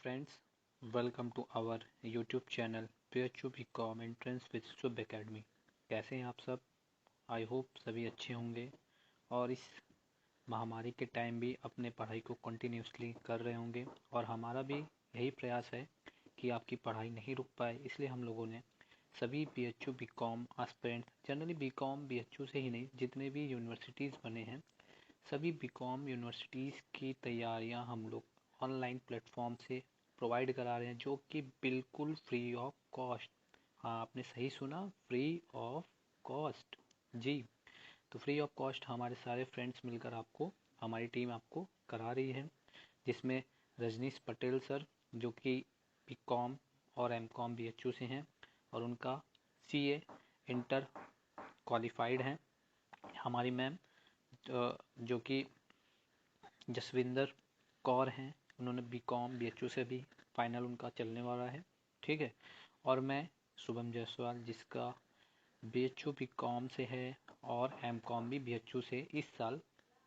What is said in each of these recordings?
friends, welcome to our YouTube channel PHU BCom Entrance with Shubh Academy। कैसे हैं आप सब? आई होप सभी अच्छे होंगे और इस महामारी के टाइम भी अपने पढ़ाई को कंटिन्यूसली कर रहे होंगे और हमारा भी यही प्रयास है कि आपकी पढ़ाई नहीं रुक पाए। इसलिए हम लोगों ने सभी PHU BCom aspirant, generally BCom BHU से ही नहीं, जितने भी यूनिवर्सिटीज़ बने हैं सभी बीकॉम यूनिवर्सिटीज़ की तैयारियां हम लोग ऑनलाइन प्लेटफॉर्म से प्रोवाइड करा रहे हैं, जो कि बिल्कुल फ्री ऑफ कॉस्ट। हाँ, आपने सही सुना, फ्री ऑफ कॉस्ट जी। तो फ्री ऑफ कॉस्ट हमारे सारे फ्रेंड्स मिलकर आपको, हमारी टीम आपको करा रही है, जिसमें रजनीश पटेल सर जो कि बीकॉम और एमकॉम BHU से हैं और उनका CA इंटर क्वालिफाइड हैं। हमारी मैम जो कि जसविंदर कौर हैं, उन्होंने बीकॉम BHU से भी फाइनल उनका चलने वाला है, ठीक है। और मैं शुभम जायसवाल, जिसका BHU बीकॉम से है और एमकॉम भी BHU से इस साल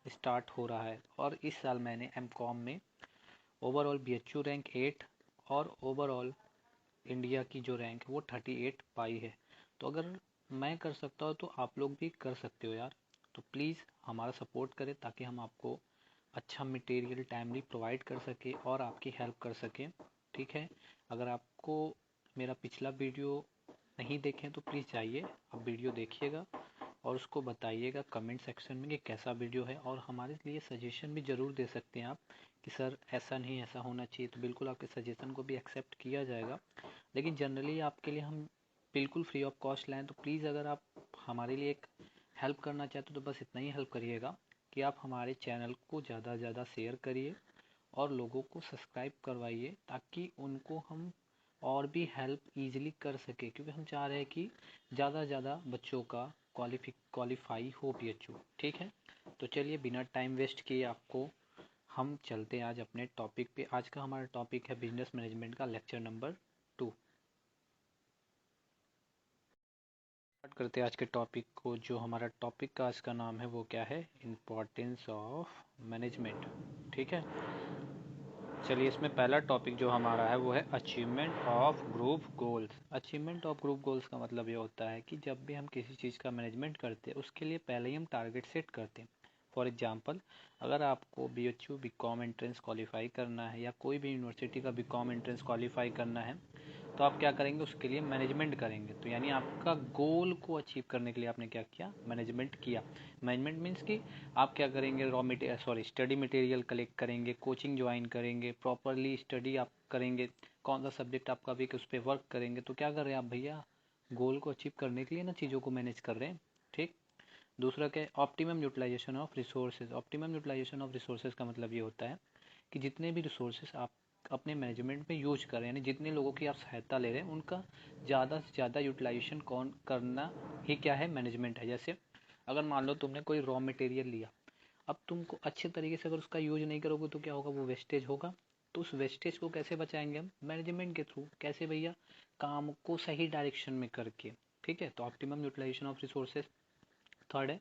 स्टार्ट हो रहा है। और इस साल मैंने एमकॉम में ओवरऑल BHU रैंक 8 और ओवरऑल इंडिया की जो रैंक है वो 38 पाई है। तो अगर मैं कर सकता हूँ तो आप लोग भी कर सकते हो यार। तो प्लीज़ हमारा सपोर्ट करें ताकि हम आपको अच्छा मटेरियल टाइमली प्रोवाइड कर सके और आपकी हेल्प कर सकें, ठीक है। अगर आपको मेरा पिछला वीडियो नहीं देखें तो प्लीज़ जाइए, आप वीडियो देखिएगा और उसको बताइएगा कमेंट सेक्शन में कि कैसा वीडियो है। और हमारे लिए सजेशन भी ज़रूर दे सकते हैं आप कि सर ऐसा नहीं, ऐसा होना चाहिए। तो बिल्कुल आपके सजेशन को भी एक्सेप्ट किया जाएगा, लेकिन जनरली आपके लिए हम बिल्कुल फ्री ऑफ कॉस्ट लाएँ। तो प्लीज़ अगर आप हमारे लिए एक हेल्प करना चाहते हो तो बस इतना ही हेल्प करिएगा कि आप हमारे चैनल को ज़्यादा से ज़्यादा शेयर करिए और लोगों को सब्सक्राइब करवाइए, ताकि उनको हम और भी हेल्प ईजिली कर सके, क्योंकि हम चाह रहे हैं कि ज़्यादा से ज़्यादा बच्चों का क्वालिफाई हो BHU, ठीक है। तो चलिए बिना टाइम वेस्ट किए आपको हम चलते हैं आज अपने टॉपिक पे। आज का हमारा टॉपिक है बिजनेस मैनेजमेंट का लेक्चर नंबर 2। स्टार्ट करते हैं आज के टॉपिक को। जो हमारा टॉपिक का आज का नाम है वो क्या है? इम्पोर्टेंस ऑफ मैनेजमेंट, ठीक है। चलिए, इसमें पहला टॉपिक जो हमारा है वो है achievement of group goals. Achievement of group goals का मतलब ये होता है कि जब भी हम किसी चीज़ का मैनेजमेंट करते हैं उसके लिए पहले ही हम टारगेट सेट करते हैं। फॉर एग्जांपल, अगर आपको BHU बीकॉम एंट्रेंस क्वालिफाई करना है या कोई भी यूनिवर्सिटी का बीकॉम एंट्रेंस क्वालिफाई करना है तो आप क्या करेंगे? उसके लिए मैनेजमेंट करेंगे। तो यानी आपका गोल को अचीव करने के लिए आपने क्या किया? मैनेजमेंट किया। मैनेजमेंट मीन्स कि आप क्या करेंगे? स्टडी मटेरियल कलेक्ट करेंगे, कोचिंग ज्वाइन करेंगे, प्रॉपरली स्टडी आप करेंगे, कौन सा सब्जेक्ट आपका वीक उस पर वर्क करेंगे। तो क्या कर रहे हैं आप भैया? गोल को अचीव करने के लिए ना चीज़ों को मैनेज कर रहे हैं, ठीक। दूसरा क्या है? Optimum utilisation of resources. Optimum utilisation of resources का मतलब ये होता है कि जितने भी रिसोर्सेज आप अपने मैनेजमेंट में यूज कर रहे हैं, यानी जितने लोगों की आप सहायता ले रहे हैं, उनका ज़्यादा से ज़्यादा यूटिलाइजेशन कौन करना ही क्या है? मैनेजमेंट है। जैसे अगर मान लो तुमने कोई रॉ मटेरियल लिया, अब तुमको अच्छे तरीके से अगर उसका यूज नहीं करोगे तो क्या होगा? वो वेस्टेज होगा। तो उस वेस्टेज को कैसे बचाएंगे हम? मैनेजमेंट के थ्रू। कैसे भैया? काम को सही डायरेक्शन में करके, ठीक है। तो optimum utilisation of resources. Third है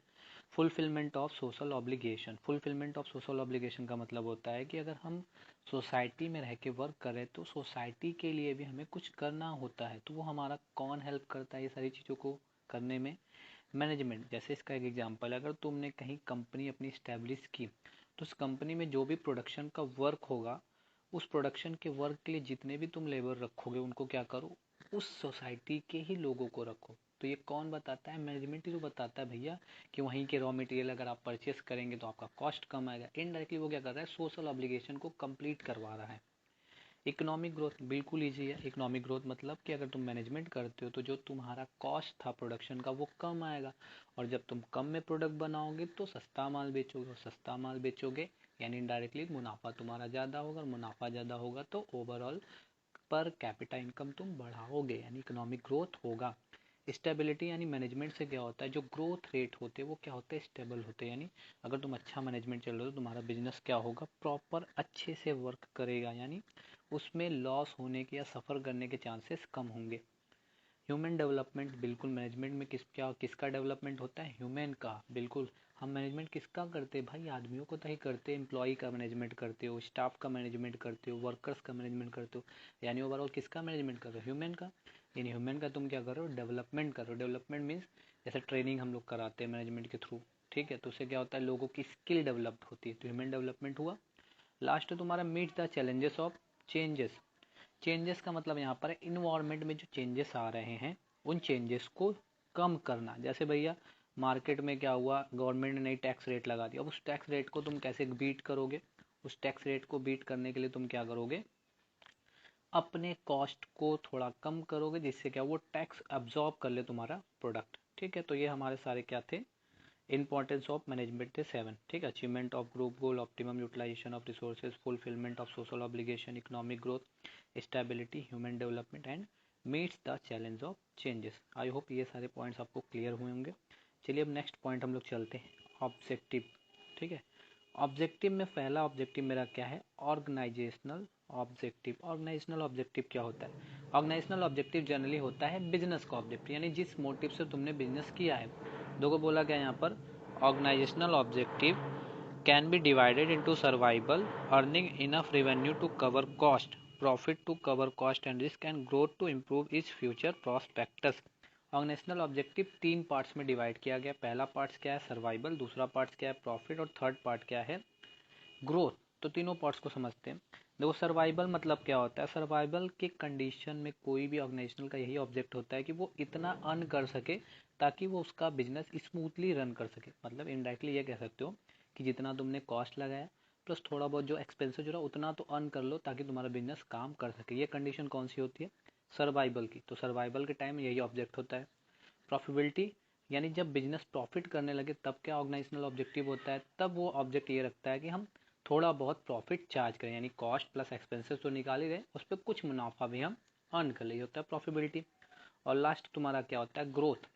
fulfilment of social obligation. Fulfilment of social obligation का मतलब होता है कि अगर हम सोसाइटी में रह के वर्क करें तो सोसाइटी के लिए भी हमें कुछ करना होता है। तो वो हमारा कौन हेल्प करता है ये सारी चीज़ों को करने में? मैनेजमेंट। जैसे इसका एक एग्जांपल है, अगर तुमने कहीं कंपनी अपनी स्टैब्लिश की तो उस कंपनी में जो भी प्रोडक्शन का वर्क होगा, उस प्रोडक्शन के वर्क के लिए जितने भी तुम लेबर रखोगे उनको क्या करो? उस सोसाइटी के ही लोगों को रखो। तो ये कौन बताता है? मैनेजमेंट ही तो बताता है भैया कि वहीं के रॉ मटेरियल अगर आप परचेस करेंगे तो आपका कॉस्ट कम आएगा। इनडायरेक्टली वो क्या कर रहा है? सोशल ऑब्लिगेशन को कंप्लीट करवा रहा है। इकोनॉमिक ग्रोथ बिल्कुल ईजी है। इकोनॉमिक ग्रोथ मतलब कि अगर तुम मैनेजमेंट करते हो तो जो तुम्हारा कॉस्ट था प्रोडक्शन का वो कम आएगा, और जब तुम कम में प्रोडक्ट बनाओगे तो सस्ता माल बेचोगे, और सस्ता माल बेचोगे यानी इनडायरेक्टली मुनाफा तुम्हारा ज़्यादा होगा, और मुनाफा ज़्यादा होगा तो ओवरऑल पर कैपिटा इनकम तुम बढ़ाओगे, यानी इकोनॉमिक ग्रोथ होगा। स्टेबिलिटी यानी मैनेजमेंट से क्या होता है? जो ग्रोथ रेट होते हैं वो क्या होते हैं? स्टेबल होते हैं। यानी अगर तुम अच्छा मैनेजमेंट चल रहे हो तो तुम्हारा बिजनेस क्या होगा? प्रॉपर अच्छे से वर्क करेगा, यानी उसमें लॉस होने के या सफ़र करने के चांसेस कम होंगे। ह्यूमन डेवलपमेंट बिल्कुल मैनेजमेंट में किसका डेवलपमेंट होता है? ह्यूमन का, बिल्कुल। हम मैनेजमेंट किसका करते हैं भाई? आदमियों को तो ही करते हैं। एम्प्लॉय का मैनेजमेंट करते हो, स्टाफ का मैनेजमेंट करते हो, वर्कर्स का मैनेजमेंट करते हो, यानी ओवरऑल किसका मैनेजमेंट कर रहे हो? ह्यूमन का। इन ह्यूमन का तुम क्या कर रहे हो? डेवलपमेंट कर रहे हो। डेवलपमेंट मीन्स जैसे ट्रेनिंग हम लोग कराते हैं मैनेजमेंट के थ्रू, ठीक है, तो उससे क्या होता है? लोगों की स्किल डेवलप होती है, तो ह्यूमन डेवलपमेंट हुआ। लास्ट तुम्हारा meet the challenges of changes. Changes का मतलब यहाँ पर इन्वायरमेंट में जो चेंजेस आ रहे हैं उन चेंजेस को कम करना। जैसे भैया मार्केट में क्या हुआ, गवर्नमेंट ने नई टैक्स रेट लगा दी, अब उस टैक्स रेट को तुम कैसे बीट करोगे? उस टैक्स रेट को बीट करने के लिए तुम क्या करोगे? अपने कॉस्ट को थोड़ा कम करोगे, जिससे क्या वो टैक्स अब्जॉर्ब कर ले तुम्हारा प्रोडक्ट, ठीक है। तो ये हमारे सारे क्या थे? इंपॉर्टेंस ऑफ मैनेजमेंट थे 7, ठीक है। Achievement of group goal, optimum utilisation of resources, fulfilment of social obligation, economic growth, stability, human development and meets the challenge of changes. I hope ये सारे पॉइंट्स आपको क्लियर हुए होंगे। चलिए अब नेक्स्ट पॉइंट हम लोग चलते हैं, ऑब्जेक्टिव, ठीक है। ऑब्जेक्टिव में पहला ऑब्जेक्टिव मेरा क्या है? Organisational objective. ऑर्गेनाइजेशनल ऑब्जेक्टिव क्या होता है? ऑर्गेनाइजेशनल ऑब्जेक्टिव जनरली होता है बिजनेस का ऑब्जेक्टिव, यानी जिस मोटिव से तुमने बिजनेस किया है। देखो बोला गया यहाँ पर, organisational objective can be divided into survival, earning enough revenue to cover cost, profit to cover cost and risk, and growth to improve its future prospects. Organisational objective 3 parts में डिवाइड किया गया। पहला पार्ट क्या है? Survival, दूसरा part क्या है? Profit, और थर्ड पार्ट क्या है? ग्रोथ। तो तीनों पार्ट्स को समझते हैं। देखो सर्वाइवल मतलब क्या होता है? सर्वाइवल के कंडीशन में कोई भी ऑर्गेनाइजेशनल का यही ऑब्जेक्ट होता है कि वो इतना अर्न कर सके ताकि वो उसका बिजनेस स्मूथली रन कर सके। मतलब इनडायरेक्टली ये कह सकते हो कि जितना तुमने कॉस्ट लगाया प्लस थोड़ा बहुत जो एक्सपेंसेस हो रहा उतना तो अर्न कर लो ताकि तुम्हारा बिजनेस काम कर सके। ये कंडीशन कौन सी होती है? सर्वाइवल की। तो सर्वाइवल के टाइम यही ऑब्जेक्ट होता है। प्रॉफिटेबिलिटी, यानी जब बिजनेस प्रॉफिट करने लगे तब क्या ऑर्गेनाइजेशनल ऑब्जेक्टिव होता है? तब वो ऑब्जेक्ट ये रखता है कि हम थोड़ा बहुत प्रॉफिट चार्ज करें, यानी कॉस्ट प्लस एक्सपेंसेस तो निकाल ही रहे, उस पर कुछ मुनाफा भी हम अर्न कर ले, ये होता है प्रॉफिटेबिलिटी। और लास्ट तुम्हारा क्या होता है? ग्रोथ।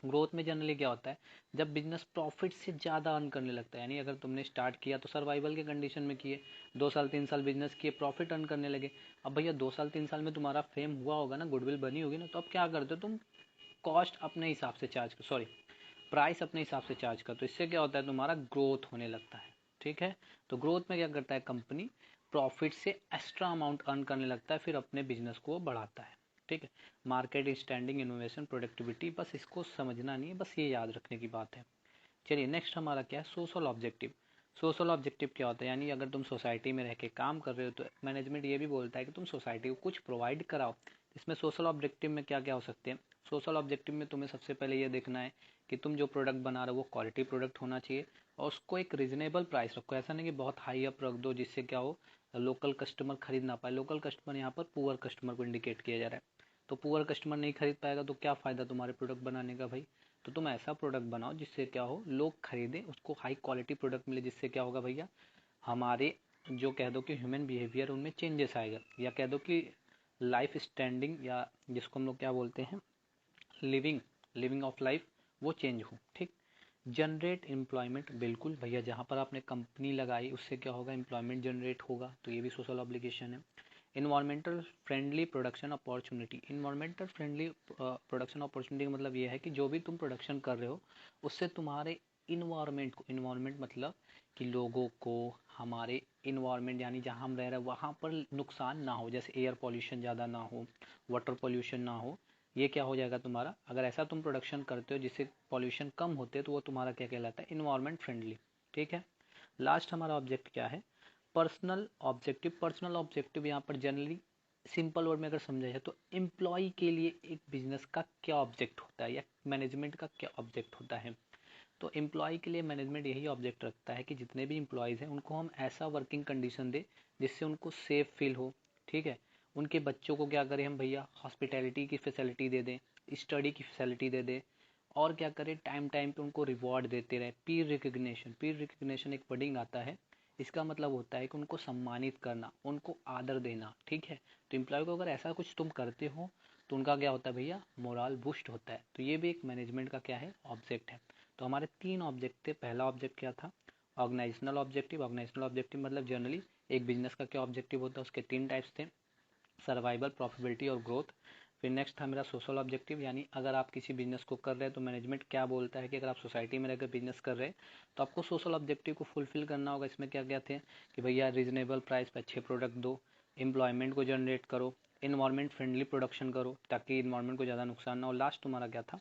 ग्रोथ में जनरली क्या होता है? जब बिजनेस प्रॉफिट से ज़्यादा अर्न करने लगता है, यानी अगर तुमने स्टार्ट किया तो सर्वाइवल के कंडीशन में किए, 2 साल 3 साल बिजनेस किए, प्रॉफिट अर्न करने लगे। अब भैया 2 साल 3 साल में तुम्हारा फेम हुआ होगा ना, गुडविल बनी होगी ना, तो अब क्या करते हो तुम? कॉस्ट अपने हिसाब से चार्ज कर, सॉरी, प्राइस अपने हिसाब से चार्ज कर। तो इससे क्या होता है? तुम्हारा ग्रोथ होने लगता है, ठीक है। तो ग्रोथ में क्या करता है कंपनी? प्रॉफिट से एक्स्ट्रा अमाउंट अर्न करने लगता है, फिर अपने बिजनेस को बढ़ाता है, ठीक है। मार्केट स्टैंडिंग, इनोवेशन, प्रोडक्टिविटी, बस इसको समझना नहीं है, बस ये याद रखने की बात है। चलिए नेक्स्ट हमारा क्या है? Social objective. सोशल ऑब्जेक्टिव क्या होता है? यानी अगर तुम सोसाइटी में रह के काम कर रहे हो तो मैनेजमेंट ये भी बोलता है कि तुम सोसाइटी को कुछ प्रोवाइड कराओ। इसमें सोशल ऑब्जेक्टिव में क्या क्या हो सकते हैं? सोशल ऑब्जेक्टिव में तुम्हें सबसे पहले ये देखना है कि तुम जो प्रोडक्ट बना रहे हो वो क्वालिटी प्रोडक्ट होना चाहिए, और उसको एक रीजनेबल प्राइस रखो। ऐसा नहीं कि बहुत हाई अप रख दो जिससे क्या हो, लोकल कस्टमर खरीद ना पाए। लोकल कस्टमर यहाँ पर पुअर कस्टमर को इंडिकेट किया जा रहा है, तो पुअर कस्टमर नहीं खरीद पाएगा तो क्या फ़ायदा तुम्हारे प्रोडक्ट बनाने का भाई? तो तुम ऐसा प्रोडक्ट बनाओ जिससे क्या हो, लोग खरीदें, उसको हाई क्वालिटी प्रोडक्ट मिले, जिससे क्या होगा भैया, हमारे जो कह दो कि ह्यूमन बिहेवियर उनमें चेंजेस आएगा, या कह दो कि लाइफ स्टैंडिंग, या जिसको हम लोग क्या बोलते हैं, लिविंग लिविंग ऑफ लाइफ, वो चेंज हो, ठीक। जनरेट एम्प्लॉयमेंट, बिल्कुल भैया, जहाँ पर आपने कंपनी लगाई उससे क्या होगा? एम्प्लॉयमेंट जनरेट होगा, तो ये भी सोशल ऑब्लिगेशन है। Environmental friendly production opportunity. Environmental friendly production opportunity का मतलब ये है कि जो भी तुम प्रोडक्शन कर रहे हो उससे तुम्हारे इन्वायरमेंट को, इन्वायरमेंट मतलब कि लोगों को, हमारे इन्वायरमेंट यानी जहाँ हम रह रहे हैं वहाँ पर नुकसान ना हो, जैसे एयर पॉल्यूशन ज़्यादा ना हो, वाटर पॉल्यूशन ना हो। ये क्या हो जाएगा तुम्हारा? अगर ऐसा तुम प्रोडक्शन करते हो जिससे पॉल्यूशन कम होते हैं तो वो तुम्हारा क्या कहलाता है? इन्वायरमेंट फ्रेंडली, ठीक है। लास्ट हमारा ऑब्जेक्ट क्या है? Personal objective. पर्सनल ऑब्जेक्टिव यहाँ पर जनरली सिंपल वर्ड में अगर समझा जाए तो एम्प्लॉय के लिए एक बिजनेस का क्या ऑब्जेक्ट होता है, या मैनेजमेंट का क्या ऑब्जेक्ट होता है। तो एम्प्लॉय के लिए मैनेजमेंट यही ऑब्जेक्ट रखता है कि जितने भी एम्प्लॉयज़ हैं उनको हम ऐसा वर्किंग कंडीशन दें जिससे उनको सेफ फील हो, ठीक है। उनके बच्चों को क्या करें हम भैया? हॉस्पिटैलिटी की फैसिलिटी दे दें, स्टडी की फैसिलिटी दे दें, और क्या करें? टाइम टाइम पे उनको रिवॉर्ड देते रहे। पीर रिकग्निशन, पीर रिकग्निशन एक वर्डिंग आता है, इसका मतलब होता है कि उनको सम्मानित करना, उनको आदर देना, ठीक है। तो एम्प्लॉय को अगर ऐसा कुछ तुम करते हो तो उनका क्या होता है भैया? मोरल बूस्ट होता है। तो ये भी एक मैनेजमेंट का क्या है? ऑब्जेक्ट है। तो हमारे 3 ऑब्जेक्ट थे। पहला ऑब्जेक्ट क्या था? Organisational objective. ऑर्गेनाइजेशनल ऑब्जेक्टिव मतलब जनरली एक बिजनेस का क्या ऑब्जेक्टिव होता है, उसके 3 टाइप्स थे, सर्वाइवल, प्रॉफिटेबिलिटी और ग्रोथ। फिर नेक्स्ट था मेरा सोशल ऑब्जेक्टिव, यानी अगर आप किसी बिजनेस को कर रहे हैं तो मैनेजमेंट क्या बोलता है कि अगर आप सोसाइटी में रहकर बिजनेस कर रहे हैं तो आपको सोशल ऑब्जेक्टिव को फुलफिल करना होगा। इसमें क्या क्या थे कि भैया रीजनेबल प्राइस पे अच्छे प्रोडक्ट दो, एम्प्लॉयमेंट को जनरेट करो, इन्वायरमेंट फ्रेंडली प्रोडक्शन करो ताकि इन्वायरमेंट को ज़्यादा नुकसान ना हो। लास्ट तुम्हारा क्या था,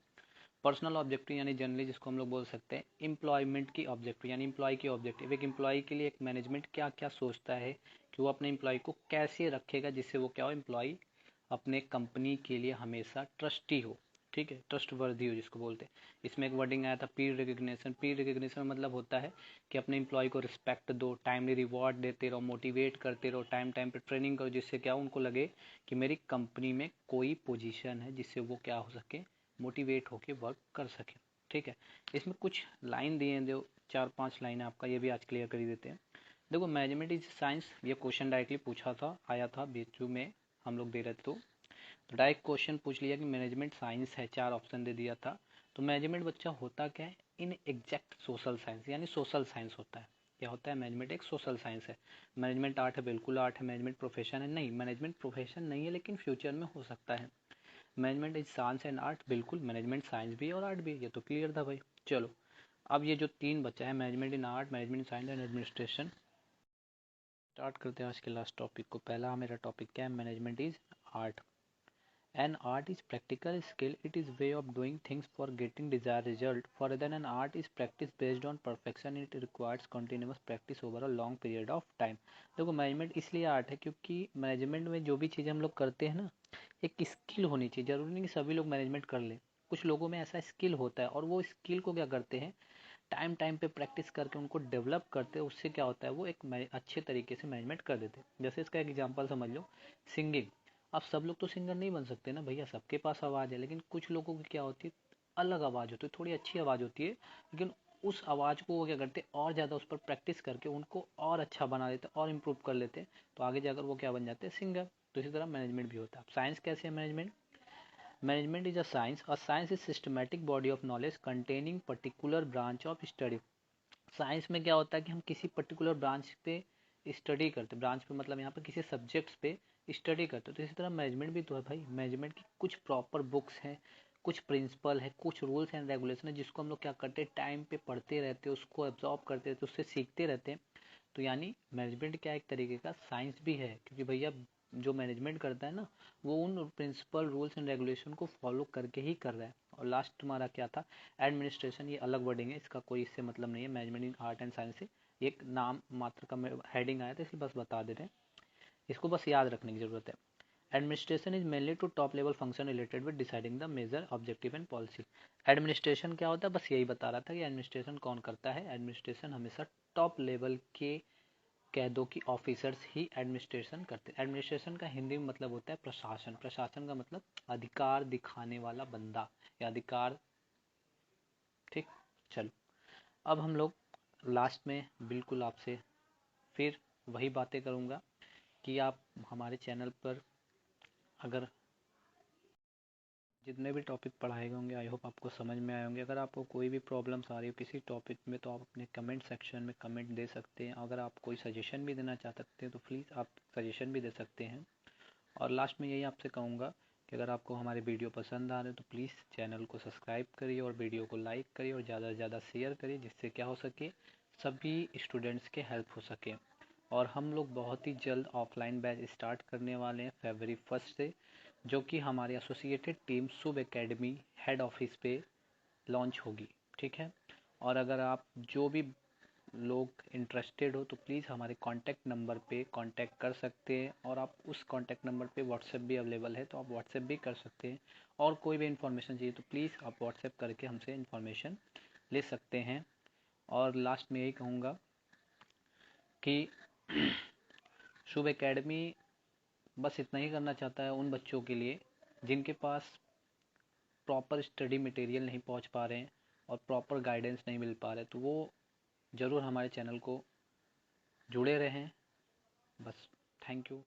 पर्सनल ऑब्जेक्टिव, यानी जनरली जिसको हम लोग बोल सकते हैं एम्प्लॉयमेंट की ऑब्जेक्टिव, यानी एम्प्लॉय की ऑब्जेक्टिव। एक एम्प्लॉय के लिए एक मैनेजमेंट क्या क्या सोचता है कि वो अपने एम्प्लॉय को कैसे रखेगा जिससे वो क्या हो, एम्प्लॉय अपने कंपनी के लिए हमेशा ट्रस्टी हो, ठीक है, ट्रस्ट वर्दी हो जिसको बोलते हैं। इसमें एक वर्डिंग आया था पीर रिकग्निशन। पीर रिकग्निशन मतलब होता है कि अपने एम्प्लॉय को रिस्पेक्ट दो, टाइमली रिवॉर्ड देते रहो, मोटिवेट करते रहो, टाइम टाइम पे ट्रेनिंग करो जिससे क्या उनको लगे कि मेरी कंपनी में कोई पोजीशन है जिससे वो क्या हो सके, मोटिवेट होके वर्क कर सके, ठीक है। इसमें कुछ लाइन दिए हैं, जो 4-5 लाइन है आपका, ये भी आज क्लियर कर ही देते हैं। देखो मैनेजमेंट इज साइंस, ये क्वेश्चन डायरेक्टली पूछा था, आया था बीचू में हम लोग दे रहे थे, तो डायरेक्ट क्वेश्चन पूछ लिया कि मैनेजमेंट साइंस है, 4 ऑप्शन दे दिया था। तो मैनेजमेंट बच्चा होता क्या है, इन एग्जैक्ट सोशल साइंस, यानी सोशल साइंस होता है। क्या होता है, मैनेजमेंट एक सोशल साइंस है। मैनेजमेंट आर्ट है, बिल्कुल आर्ट है। मैनेजमेंट प्रोफेशन है, नहीं मैनेजमेंट प्रोफेशन नहीं है लेकिन फ्यूचर में हो सकता है। Management is science and art, बिल्कुल मैनेजमेंट साइंस भी है और आर्ट भी है, ये तो क्लियर था भाई। चलो अब ये जो 3 बचा है, management in art, management in science and administration, start करते हैं आज के लास्ट टॉपिक को। पहला मेरा टॉपिक क्या है, management is art. An art is practical skill. It is way of doing things for getting desired result. For other, an art is practice based on perfection. It requires continuous practice over a long period of time. देखो management इसलिए art है क्योंकि management में जो भी चीज़ें हम लोग करते हैं ना, एक स्किल होनी चाहिए। जरूरी नहीं कि सभी लोग मैनेजमेंट कर लें, कुछ लोगों में ऐसा स्किल होता है और वो स्किल को क्या करते हैं, टाइम टाइम पे प्रैक्टिस करके उनको डेवलप करते हैं। उससे क्या होता है, वो एक अच्छे तरीके से मैनेजमेंट कर देते हैं। जैसे इसका एक एग्जांपल समझ लो, सिंगिंग। अब सब लोग तो सिंगर नहीं बन सकते ना भैया, सबके पास आवाज़ है, लेकिन कुछ लोगों की क्या होती है, अलग आवाज़ होती है, थोड़ी अच्छी आवाज़ होती है, लेकिन उस आवाज़ को वो क्या करते हैं, और ज़्यादा उस पर प्रैक्टिस करके उनको और अच्छा बना देते हैं और इम्प्रूव कर लेते हैं, तो आगे जाकर वो क्या बन जाते हैं, सिंगर। तो इसी तरह मैनेजमेंट भी होता है। साइंस कैसे है management, management is a science, और science is systematic body of knowledge containing particular branch of study. Science में क्या होता है कि हम किसी पर्टिकुलर ब्रांच पे स्टडी करते, ब्रांच पे मतलब यहाँ पे किसी सब्जेक्ट्स पे स्टडी करते। तो इसी तरह मैनेजमेंट भी तो है भाई, मैनेजमेंट की कुछ प्रॉपर बुक्स हैं, कुछ प्रिंसिपल है, कुछ रूल्स एंड रेगुलेशन है जिसको हम लोग क्या करते हैं, टाइम पे पढ़ते रहते हैं, उसको एब्जॉर्ब करते रहते हैं, उससे सीखते रहते हैं। तो यानी मैनेजमेंट क्या एक तरीके का साइंस भी है, क्योंकि भैया जो मैनेजमेंट करता है ना, वो उन प्रिंसिपल रूल्स एंड रेगुलेशन को फॉलो करके ही कर रहा है। और लास्ट तुम्हारा क्या था, एडमिनिस्ट्रेशन, ये अलग वर्डिंग है, इसका कोई इससे मतलब नहीं है management in art and science से, एक नाम मात्र का हेडिंग आया था इसलिए बस बता दे रहे हैं, इसको बस याद रखने की जरूरत है। Administration is mainly to top level function related with deciding the major objective and policy. Administration क्या होता है, बस यही बता रहा था कि एडमिनिस्ट्रेशन कौन करता है। एडमिनिस्ट्रेशन हमेशा टॉप लेवल के, कह दो कि ऑफिसर्स ही एडमिनिस्ट्रेशन करते हैं। एडमिनिस्ट्रेशन का हिंदी में मतलब होता है प्रशासन। प्रशासन का मतलब अधिकार दिखाने वाला बंदा या अधिकार, ठीक। चलो अब हम लोग लास्ट में बिल्कुल आपसे फिर वही बातें करूँगा कि आप हमारे चैनल पर अगर जितने भी टॉपिक पढ़ाए गए होंगे आई होप आपको समझ में आए होंगे। अगर आपको कोई भी प्रॉब्लम्स आ रही हो किसी टॉपिक में तो आप अपने कमेंट सेक्शन में कमेंट दे सकते हैं। अगर आप कोई सजेशन भी देना चाह सकते हैं तो प्लीज़ आप सजेशन भी दे सकते हैं। और लास्ट में यही आपसे कहूँगा कि अगर आपको हमारे वीडियो पसंद आ रहे हैं तो प्लीज़ चैनल को सब्सक्राइब करिए और वीडियो को लाइक करिए और ज़्यादा से ज़्यादा शेयर करिए, जिससे क्या हो सके, सभी स्टूडेंट्स के हेल्प हो सके। और हम लोग बहुत ही जल्द ऑफलाइन बैच स्टार्ट करने वाले हैं February 1 से, जो कि हमारी एसोसिएटेड टीम शुभ एकेडमी हेड ऑफिस पे लॉन्च होगी, ठीक है। और अगर आप जो भी लोग इंटरेस्टेड हो तो प्लीज़ हमारे कॉन्टैक्ट नंबर पे कांटेक्ट कर सकते हैं, और आप उस कॉन्टैक्ट नंबर पे व्हाट्सएप भी अवेलेबल है तो आप व्हाट्सएप भी कर सकते हैं। और कोई भी इन्फॉर्मेशन चाहिए तो प्लीज़ आप व्हाट्सएप करके हमसे इन्फॉर्मेशन ले सकते हैं। और लास्ट में यही कहूँगा कि शुभ एकेडमी बस इतना ही करना चाहता है उन बच्चों के लिए जिनके पास प्रॉपर स्टडी मटेरियल नहीं पहुंच पा रहे हैं और प्रॉपर गाइडेंस नहीं मिल पा रहे, तो वो ज़रूर हमारे चैनल को जुड़े रहें। बस, थैंक यू।